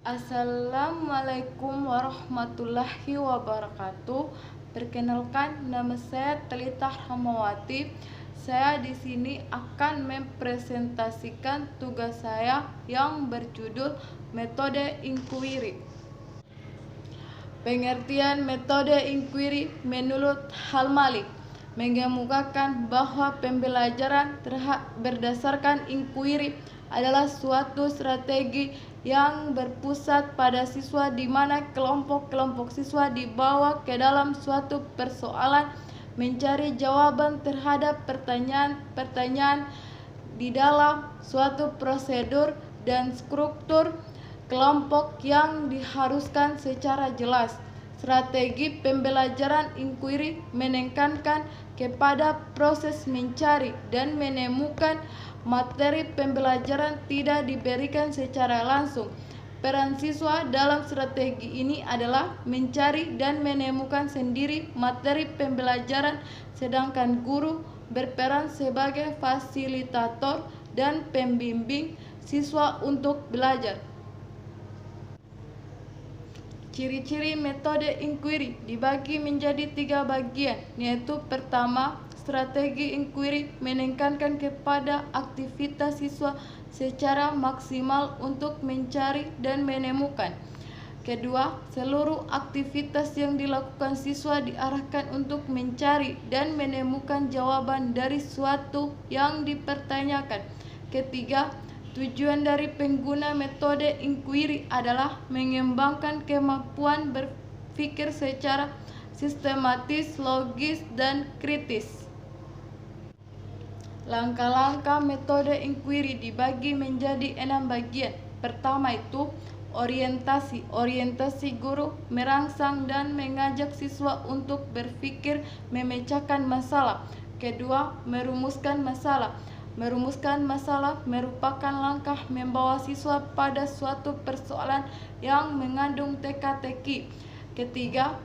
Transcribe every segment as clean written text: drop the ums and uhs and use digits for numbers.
Assalamualaikum warahmatullahi wabarakatuh. Perkenalkan, nama saya Telita Hamawati. Saya di sini akan mempresentasikan tugas saya yang berjudul metode inquiry. Pengertian metode inquiry menurut Al-Malik mengemukakan bahwa pembelajaran berdasarkan inquiry adalah suatu strategi yang berpusat pada siswa di mana kelompok-kelompok siswa dibawa ke dalam suatu persoalan mencari jawaban terhadap pertanyaan-pertanyaan di dalam suatu prosedur dan struktur kelompok yang diharuskan secara jelas. Strategi pembelajaran inquiry menekankan kepada proses mencari dan menemukan. Materi pembelajaran tidak diberikan secara langsung. Peran siswa dalam strategi ini adalah mencari dan menemukan sendiri materi pembelajaran, sedangkan guru berperan sebagai fasilitator dan pembimbing siswa untuk belajar. Ciri-ciri metode inquiry dibagi menjadi 3 bagian, yaitu pertama, strategi inquiry menekankan kepada aktivitas siswa secara maksimal untuk mencari dan menemukan. Kedua, seluruh aktivitas yang dilakukan siswa diarahkan untuk mencari dan menemukan jawaban dari suatu yang dipertanyakan. Ketiga, tujuan dari pengguna metode inquiry adalah mengembangkan kemampuan berpikir secara sistematis, logis, dan kritis. Langkah-langkah metode inquiry dibagi menjadi 6 bagian. Pertama itu orientasi. Orientasi guru merangsang dan mengajak siswa untuk berpikir memecahkan masalah. Kedua, merumuskan masalah. Merumuskan masalah merupakan langkah membawa siswa pada suatu persoalan yang mengandung teka-teki. Ketiga,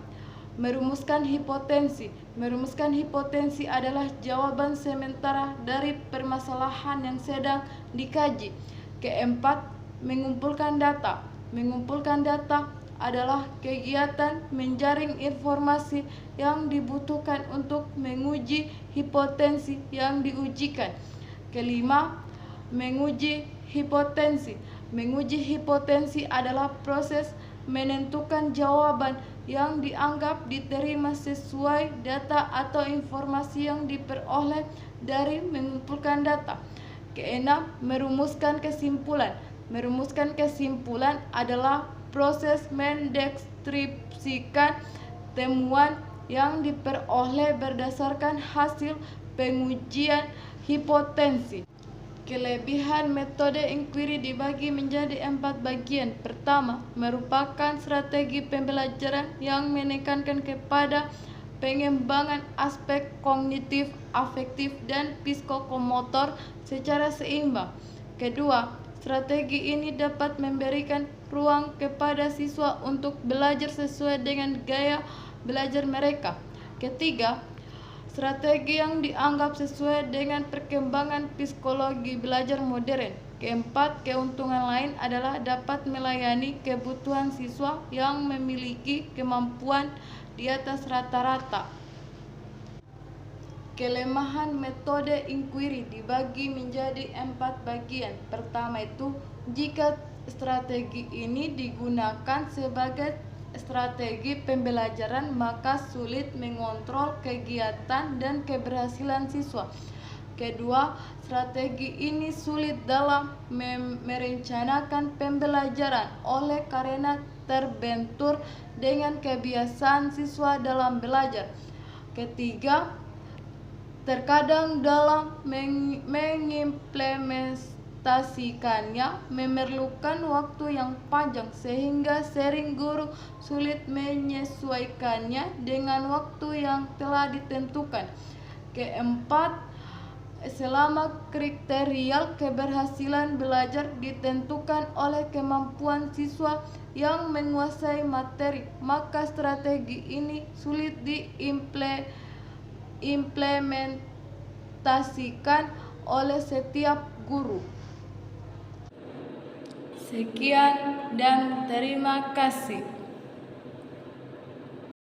merumuskan hipotensi. Merumuskan hipotensi adalah jawaban sementara dari permasalahan yang sedang dikaji. Keempat, mengumpulkan data. Mengumpulkan data adalah kegiatan menjaring informasi yang dibutuhkan untuk menguji hipotensi yang diujikan. Kelima, menguji hipotensi. Menguji hipotensi adalah proses menentukan jawaban yang dianggap diterima sesuai data atau informasi yang diperoleh dari mengumpulkan data. Keenam, merumuskan kesimpulan. Merumuskan kesimpulan adalah proses mendeskripsikan temuan yang diperoleh berdasarkan hasil pengujian hipotensi. Kelebihan metode inquiry dibagi menjadi 4 bagian. Pertama, merupakan strategi pembelajaran yang menekankan kepada pengembangan aspek kognitif, afektif, dan psikomotor secara seimbang. Kedua, strategi ini dapat memberikan ruang kepada siswa untuk belajar sesuai dengan gaya belajar mereka. Ketiga, strategi yang dianggap sesuai dengan perkembangan psikologi belajar modern. Keempat, keuntungan lain adalah dapat melayani kebutuhan siswa yang memiliki kemampuan di atas rata-rata. Kelemahan metode inquiry dibagi menjadi 4 bagian. Pertama itu, jika strategi ini digunakan sebagai strategi pembelajaran maka sulit mengontrol kegiatan dan keberhasilan siswa. Kedua, strategi ini sulit dalam merencanakan pembelajaran oleh karena terbentur dengan kebiasaan siswa dalam belajar. Ketiga, terkadang dalam mengimplementasikannya memerlukan waktu yang panjang sehingga sering guru sulit menyesuaikannya dengan waktu yang telah ditentukan. Keempat, selama kriteria keberhasilan belajar ditentukan oleh kemampuan siswa yang menguasai materi, maka strategi ini sulit diimplementasikan oleh setiap guru. Sekian dan terima kasih.